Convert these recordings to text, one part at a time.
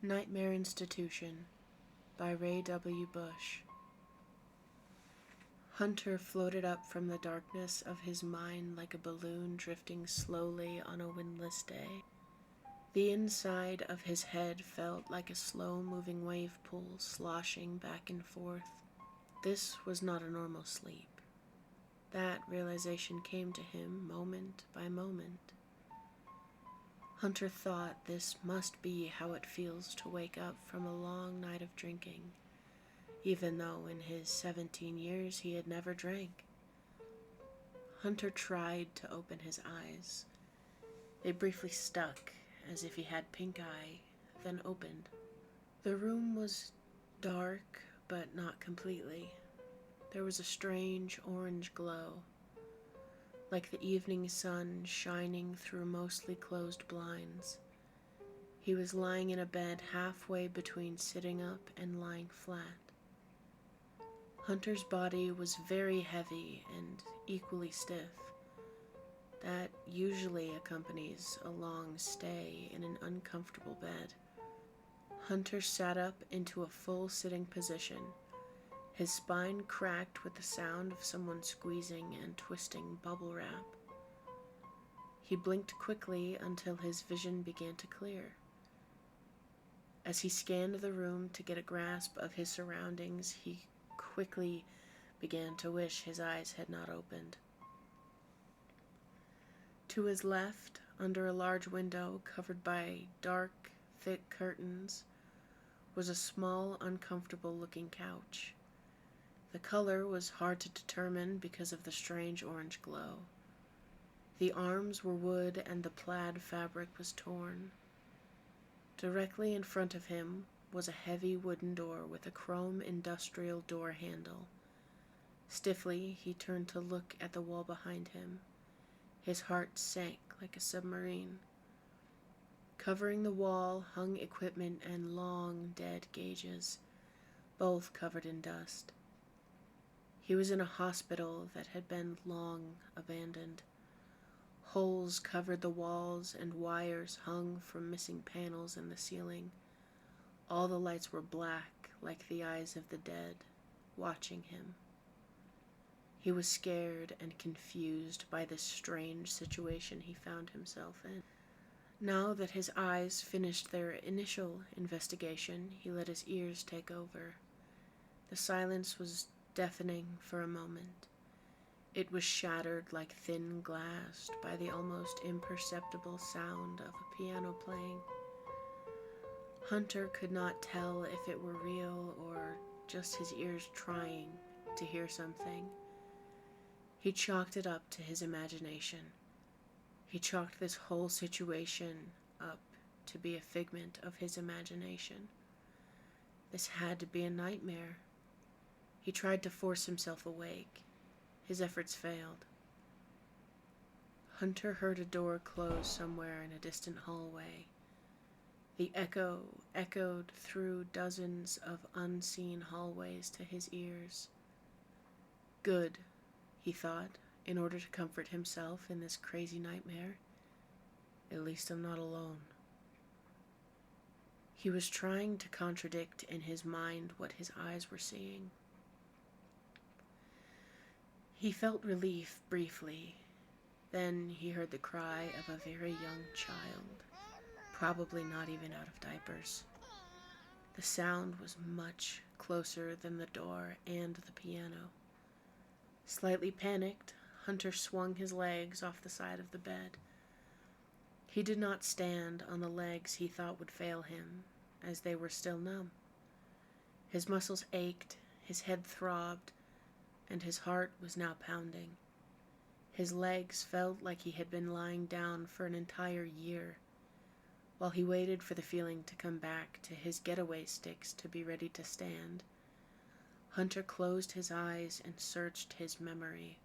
Nightmare Institution by Ray Bush. Hunter floated up from the darkness of his mind like a balloon drifting slowly on a windless day. The inside of his head felt like a slow-moving wave pool sloshing back and forth. This was not a normal sleep. That realization came to him moment by moment. Hunter thought this must be how it feels to wake up from a long night of drinking, even though in his 17 years he had never drank. Hunter tried to open his eyes. They briefly stuck, as if he had pink eye, then opened. The room was dark, but not completely. There was a strange orange glow, like the evening sun shining through mostly closed blinds. He was lying in a bed halfway between sitting up and lying flat. Hunter's body was very heavy and equally stiff. That usually accompanies a long stay in an uncomfortable bed. Hunter sat up into a full sitting position. His spine cracked with the sound of someone squeezing and twisting bubble wrap. He blinked quickly until his vision began to clear. As he scanned the room to get a grasp of his surroundings, he quickly began to wish his eyes had not opened. To his left, under a large window covered by dark, thick curtains, was a small, uncomfortable-looking couch. The color was hard to determine because of the strange orange glow. The arms were wood and the plaid fabric was torn. Directly in front of him was a heavy wooden door with a chrome industrial door handle. Stiffly, he turned to look at the wall behind him. His heart sank like a submarine. Covering the wall hung equipment and long, dead gauges, both covered in dust. He was in a hospital that had been long abandoned. Holes covered the walls and wires hung from missing panels in the ceiling. All the lights were black, like the eyes of the dead, watching him. He was scared and confused by this strange situation he found himself in. Now that his eyes finished their initial investigation, he let his ears take over. The silence was deafening for a moment. It was shattered like thin glass by the almost imperceptible sound of a piano playing. Hunter could not tell if it were real or just his ears trying to hear something. He chalked it up to his imagination. He chalked this whole situation up to be a figment of his imagination. This had to be a nightmare. He tried to force himself awake. His efforts failed. Hunter heard a door close somewhere in a distant hallway. The echo echoed through dozens of unseen hallways to his ears. Good, he thought, in order to comfort himself in this crazy nightmare. At least I'm not alone. He was trying to contradict in his mind what his eyes were seeing. He felt relief briefly. Then he heard the cry of a very young child, probably not even out of diapers. The sound was much closer than the door and the piano. Slightly panicked, Hunter swung his legs off the side of the bed. He did not stand on the legs he thought would fail him, as they were still numb. His muscles ached, his head throbbed, and his heart was now pounding. His legs felt like he had been lying down for an entire year, while he waited for the feeling to come back to his getaway sticks to be ready to stand. Hunter closed his eyes and searched his memory.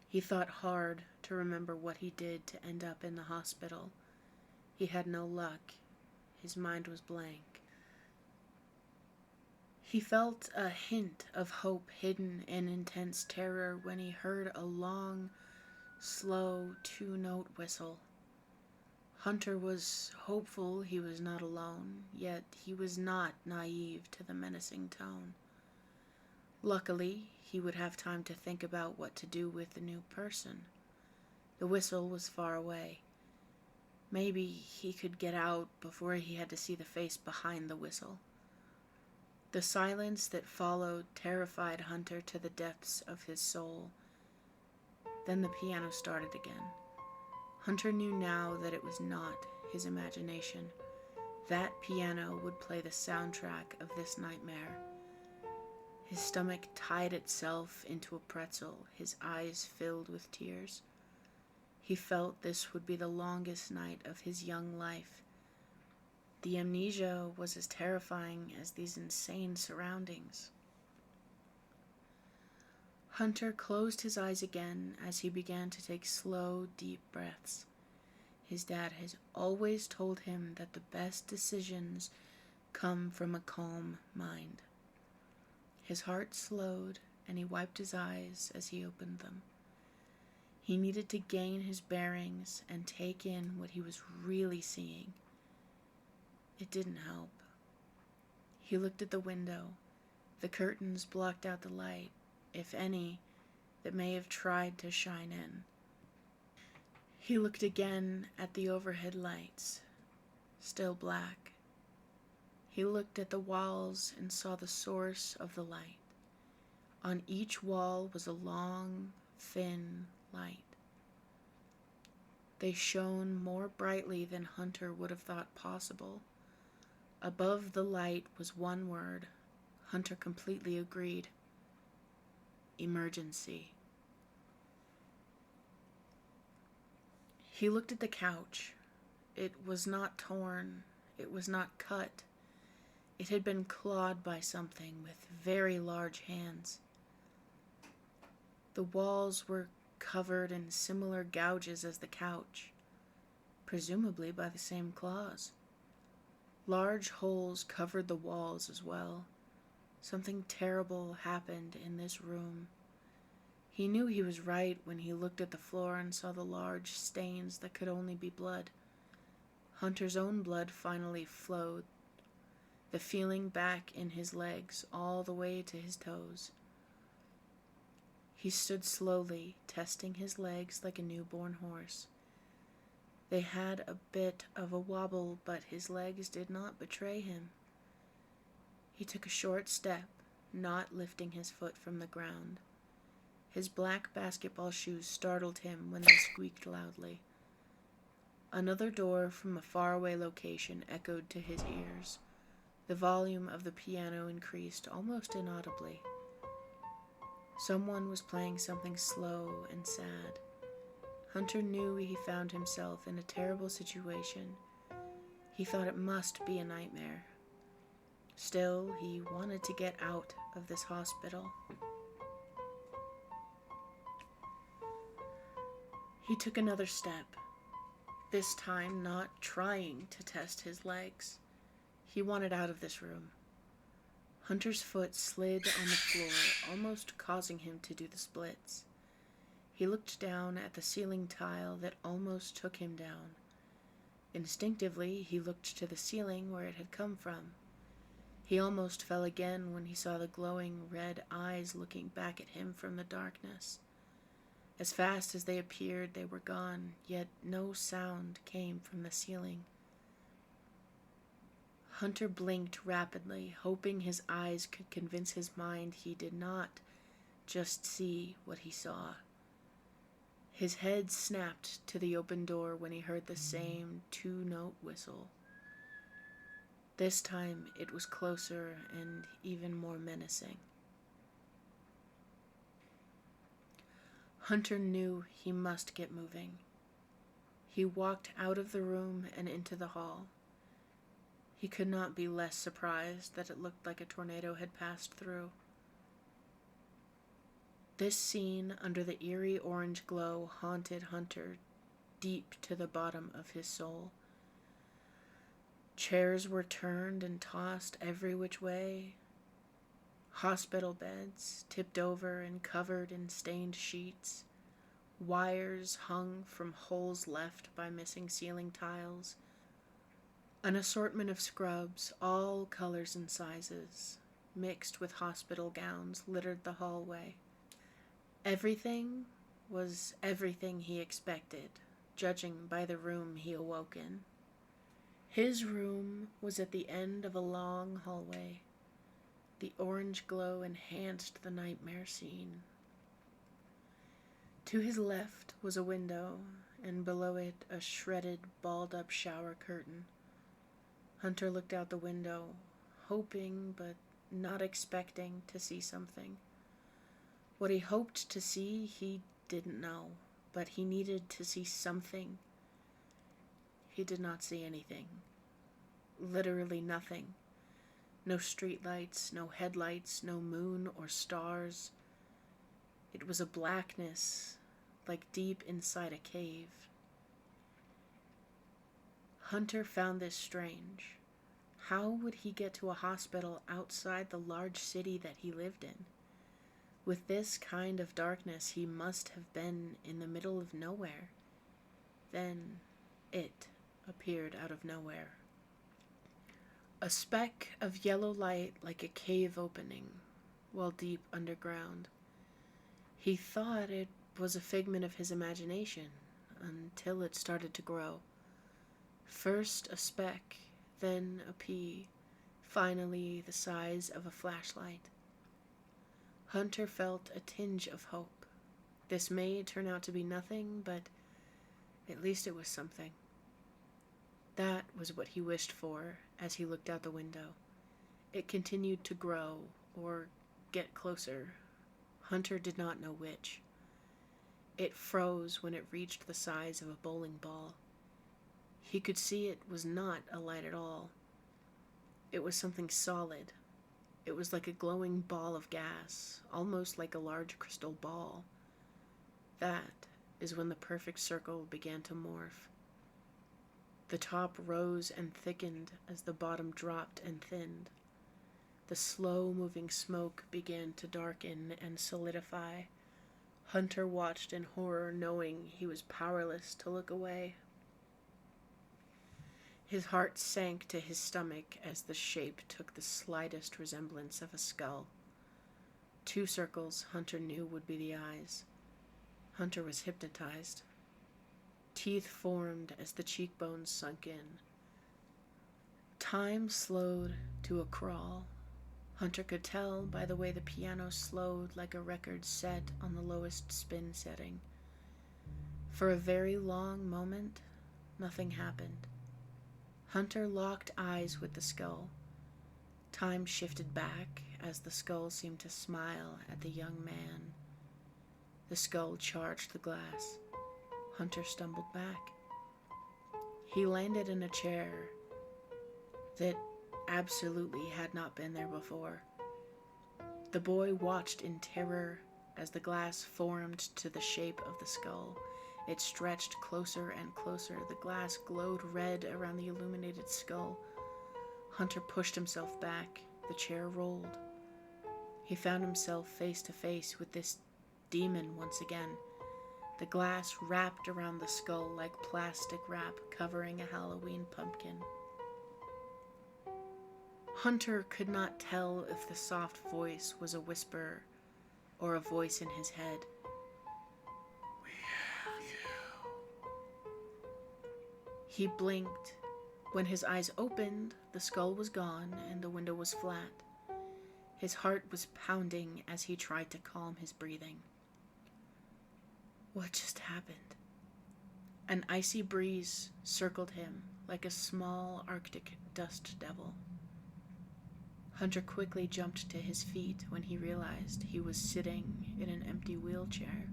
He thought hard to remember what he did to end up in the hospital. He had no luck. His mind was blank. He felt a hint of hope hidden in intense terror when he heard a long, slow two-note whistle. Hunter was hopeful he was not alone, yet he was not naive to the menacing tone. Luckily, he would have time to think about what to do with the new person. The whistle was far away. Maybe he could get out before he had to see the face behind the whistle. The silence that followed terrified Hunter to the depths of his soul. Then the piano started again. Hunter knew now that it was not his imagination. That piano would play the soundtrack of this nightmare. His stomach tied itself into a pretzel, his eyes filled with tears. He felt this would be the longest night of his young life. The amnesia was as terrifying as these insane surroundings. Hunter closed his eyes again as he began to take slow, deep breaths. His dad has always told him that the best decisions come from a calm mind. His heart slowed, and he wiped his eyes as he opened them. He needed to gain his bearings and take in what he was really seeing. It didn't help. He looked at the window. The curtains blocked out the light, if any, that may have tried to shine in. He looked again at the overhead lights, still black. He looked at the walls and saw the source of the light. On each wall was a long, thin light. They shone more brightly than Hunter would have thought possible. Above the light was one word. Hunter completely agreed. Emergency. He looked at the couch. It was not torn. It was not cut. It had been clawed by something with very large hands. The walls were covered in similar gouges as the couch, presumably by the same claws. Large holes covered the walls as well. Something terrible happened in this room. He knew he was right when he looked at the floor and saw the large stains that could only be blood. Hunter's own blood finally flowed, the feeling back in his legs all the way to his toes. He stood slowly, testing his legs like a newborn horse. They had a bit of a wobble, but his legs did not betray him. He took a short step, not lifting his foot from the ground. His black basketball shoes startled him when they squeaked loudly. Another door from a faraway location echoed to his ears. The volume of the piano increased almost inaudibly. Someone was playing something slow and sad. Hunter knew he found himself in a terrible situation. He thought it must be a nightmare. Still, he wanted to get out of this hospital. He took another step, this time not trying to test his legs. He wanted out of this room. Hunter's foot slid on the floor, almost causing him to do the splits. He looked down at the ceiling tile that almost took him down. Instinctively, he looked to the ceiling where it had come from. He almost fell again when he saw the glowing red eyes looking back at him from the darkness. As fast as they appeared, they were gone, yet no sound came from the ceiling. Hunter blinked rapidly, hoping his eyes could convince his mind he did not just see what he saw. His head snapped to the open door when he heard the same two-note whistle. This time it was closer and even more menacing. Hunter knew he must get moving. He walked out of the room and into the hall. He could not be less surprised that it looked like a tornado had passed through. This scene under the eerie orange glow haunted Hunter deep to the bottom of his soul. Chairs were turned and tossed every which way. Hospital beds, tipped over and covered in stained sheets, Wires hung from holes left by missing ceiling tiles. An assortment of scrubs, all colors and sizes, mixed with hospital gowns, littered the hallway. Everything was everything he expected, judging by the room he awoke in. His room was at the end of a long hallway. The orange glow enhanced the nightmare scene. To his left was a window, and below it a shredded, balled-up shower curtain. Hunter looked out the window, hoping but not expecting to see something. What he hoped to see, he didn't know, but he needed to see something. He did not see anything. Literally nothing. No streetlights, no headlights, no moon or stars. It was a blackness, like deep inside a cave. Hunter found this strange. How would he get to a hospital outside the large city that he lived in? With this kind of darkness, he must have been in the middle of nowhere. Then it appeared out of nowhere. A speck of yellow light like a cave opening, well deep underground. He thought it was a figment of his imagination until it started to grow. First a speck, then a pea, finally the size of a flashlight. Hunter felt a tinge of hope. This may turn out to be nothing, but at least it was something. That was what he wished for as he looked out the window. It continued to grow, or get closer. Hunter did not know which. It froze when it reached the size of a bowling ball. He could see it was not a light at all. It was something solid. It was like a glowing ball of gas, almost like a large crystal ball. That is when the perfect circle began to morph. The top rose and thickened as the bottom dropped and thinned. The slow-moving smoke began to darken and solidify. Hunter watched in horror, knowing he was powerless to look away. His heart sank to his stomach as the shape took the slightest resemblance of a skull. 2 circles Hunter knew would be the eyes. Hunter was hypnotized. Teeth formed as the cheekbones sunk in. Time slowed to a crawl. Hunter could tell by the way the piano slowed like a record set on the lowest spin setting. For a very long moment, nothing happened. Hunter locked eyes with the skull. Time shifted back as the skull seemed to smile at the young man. The skull charged the glass. Hunter stumbled back. He landed in a chair that absolutely had not been there before. The boy watched in terror as the glass formed to the shape of the skull. It stretched closer and closer. The glass glowed red around the illuminated skull. Hunter pushed himself back. The chair rolled. He found himself face to face with this demon once again. The glass wrapped around the skull like plastic wrap covering a Halloween pumpkin. Hunter could not tell if the soft voice was a whisper or a voice in his head. "We have you." He blinked. When his eyes opened, the skull was gone and the window was flat. His heart was pounding as he tried to calm his breathing. What just happened? An icy breeze circled him like a small Arctic dust devil. Hunter quickly jumped to his feet when he realized he was sitting in an empty wheelchair.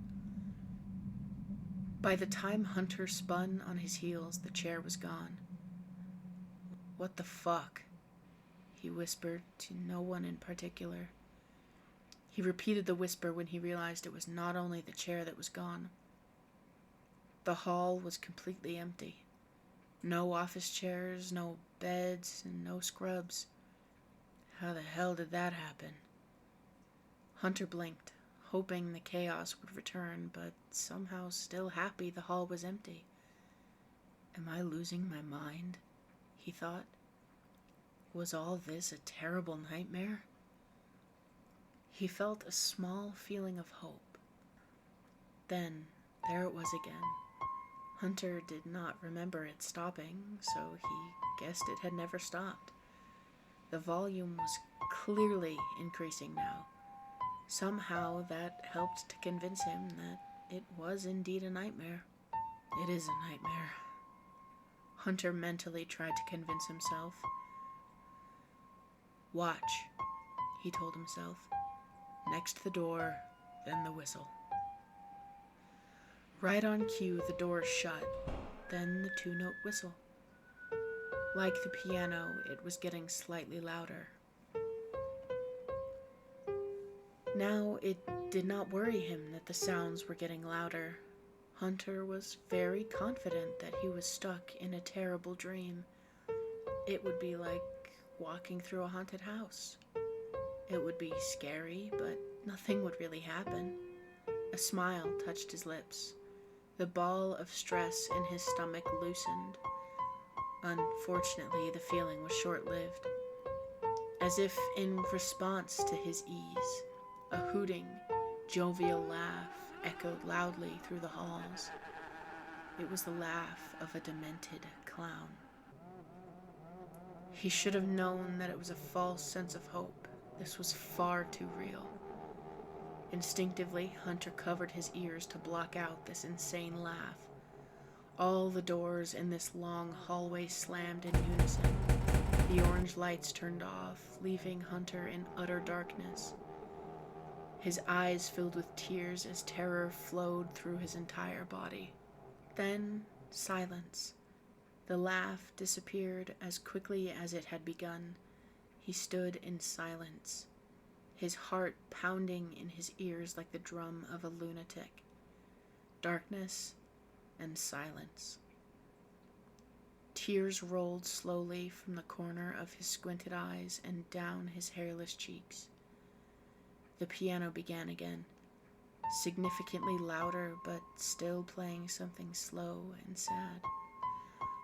By the time Hunter spun on his heels, the chair was gone. "What the fuck?" he whispered to no one in particular. He repeated the whisper when he realized it was not only the chair that was gone. The hall was completely empty. No office chairs, no beds, and no scrubs. How the hell did that happen? Hunter blinked, hoping the chaos would return, but somehow still happy the hall was empty. Am I losing my mind? He thought. Was all this a terrible nightmare? He felt a small feeling of hope. Then, there it was again. Hunter did not remember it stopping, so he guessed it had never stopped. The volume was clearly increasing now. Somehow that helped to convince him that it was indeed a nightmare. It is a nightmare. Hunter mentally tried to convince himself. Watch, he told himself. Next the door, then the whistle. Right on cue, the door shut, then the two-note whistle. Like the piano, it was getting slightly louder. Now, it did not worry him that the sounds were getting louder. Hunter was very confident that he was stuck in a terrible dream. It would be like walking through a haunted house. It would be scary, but nothing would really happen. A smile touched his lips. The ball of stress in his stomach loosened. Unfortunately, the feeling was short-lived. As if in response to his ease, a hooting, jovial laugh echoed loudly through the halls. It was the laugh of a demented clown. He should have known that it was a false sense of hope. This was far too real. Instinctively, Hunter covered his ears to block out this insane laugh. All the doors in this long hallway slammed in unison. The orange lights turned off, leaving Hunter in utter darkness. His eyes filled with tears as terror flowed through his entire body. Then, silence. The laugh disappeared as quickly as it had begun. He stood in silence, his heart pounding in his ears like the drum of a lunatic. Darkness and silence. Tears rolled slowly from the corner of his squinted eyes and down his hairless cheeks. The piano began again, significantly louder, but still playing something slow and sad.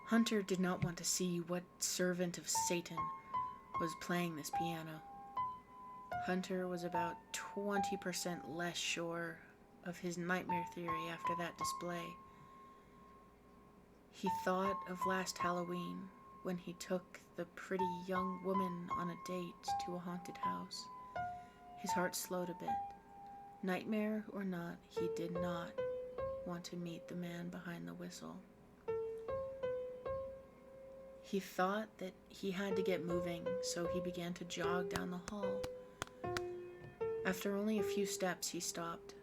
Hunter did not want to see what servant of Satan was playing this piano. Hunter was about 20% less sure of his nightmare theory after that display. He thought of last Halloween when he took the pretty young woman on a date to a haunted house. His heart slowed a bit. Nightmare or not, he did not want to meet the man behind the whistle. He thought that he had to get moving, so he began to jog down the hall. After only a few steps, he stopped.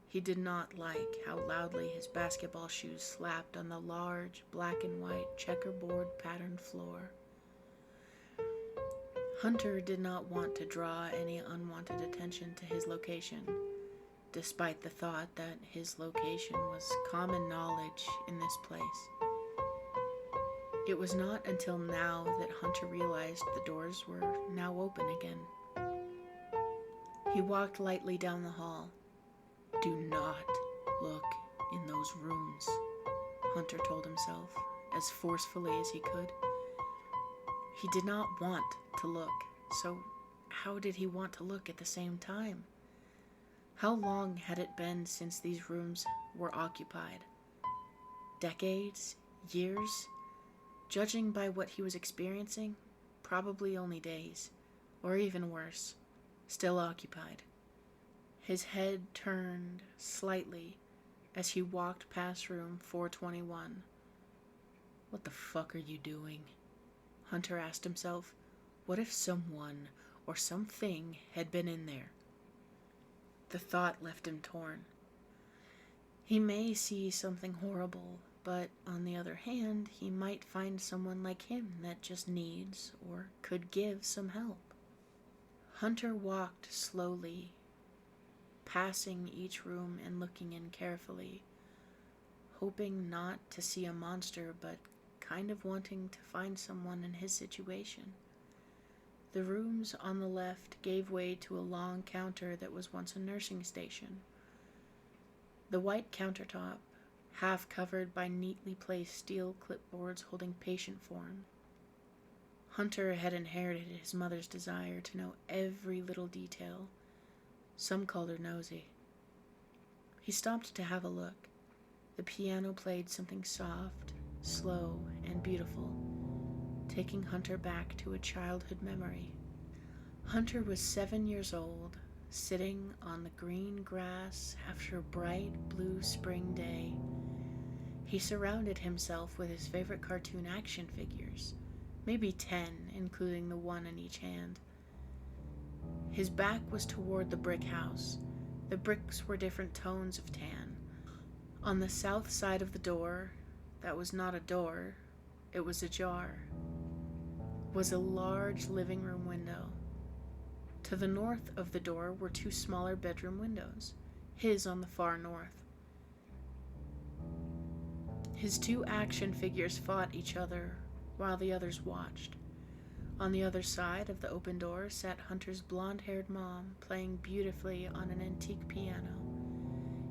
He did not like how loudly his basketball shoes slapped on the large, black and white, checkerboard patterned floor. Hunter did not want to draw any unwanted attention to his location, despite the thought that his location was common knowledge in this place. It was not until now that Hunter realized the doors were now open again. He walked lightly down the hall. Do not look in those rooms, Hunter told himself, as forcefully as he could. He did not want to look, so how did he want to look at the same time? How long had it been since these rooms were occupied? Decades? Years? Judging by what he was experiencing, probably only days, or even worse, still occupied. His head turned slightly as he walked past room 421. What the fuck are you doing? Hunter asked himself. What if someone or something had been in there? The thought left him torn. He may see something horrible, but on the other hand, he might find someone like him that just needs or could give some help. Hunter walked slowly, passing each room and looking in carefully, hoping not to see a monster, but kind of wanting to find someone in his situation. The rooms on the left gave way to a long counter that was once a nursing station. The white countertop, half covered by neatly placed steel clipboards holding patient forms. Hunter had inherited his mother's desire to know every little detail. Some called her nosy. He stopped to have a look. The piano played something soft, slow, and beautiful, taking Hunter back to a childhood memory. Hunter was 7 years old, sitting on the green grass after a bright blue spring day. He surrounded himself with his favorite cartoon action figures, maybe 10, including the one in each hand. His back was toward the brick house. The bricks were different tones of tan. On the south side of the door, that was not a door, it was ajar, was a large living room window. To the north of the door were 2 smaller bedroom windows, his on the far north. His 2 action figures fought each other while the others watched. On the other side of the open door sat Hunter's blonde-haired mom, playing beautifully on an antique piano.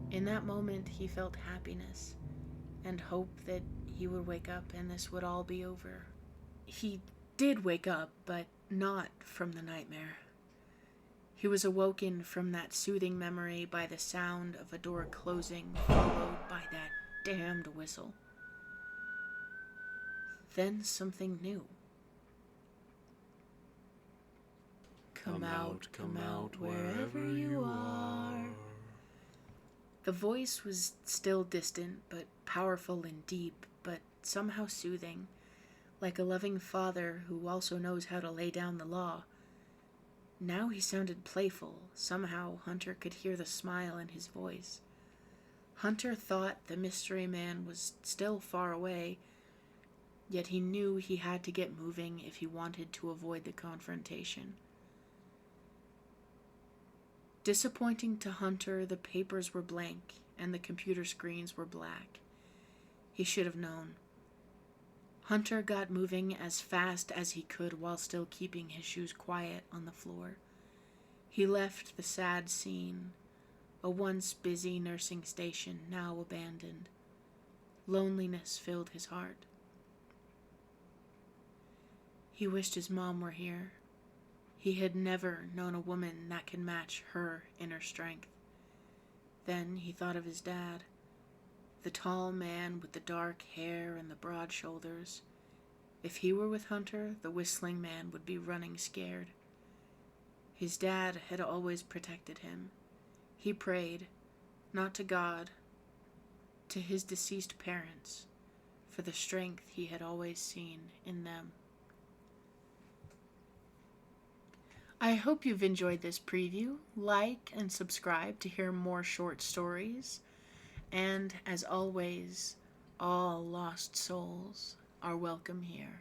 In that moment, he felt happiness and hope that he would wake up and this would all be over. He did wake up, but not from the nightmare. He was awoken from that soothing memory by the sound of a door closing, followed by that damned whistle. Then something new. Come out, wherever you are. The voice was still distant, but powerful and deep, but somehow soothing, like a loving father who also knows how to lay down the law. Now he sounded playful. Somehow Hunter could hear the smile in his voice. Hunter thought the mystery man was still far away, yet he knew he had to get moving if he wanted to avoid the confrontation. Disappointing to Hunter, the papers were blank and the computer screens were black. He should have known. Hunter got moving as fast as he could while still keeping his shoes quiet on the floor. He left the sad scene, a once busy nursing station now abandoned. Loneliness filled his heart. He wished his mom were here. He had never known a woman that could match her inner strength. Then he thought of his dad, the tall man with the dark hair and the broad shoulders. If he were with Hunter, the whistling man would be running scared. His dad had always protected him. He prayed, not to God, to his deceased parents, for the strength he had always seen in them. I hope you've enjoyed this preview. Like and subscribe to hear more short stories. And as always, all lost souls are welcome here.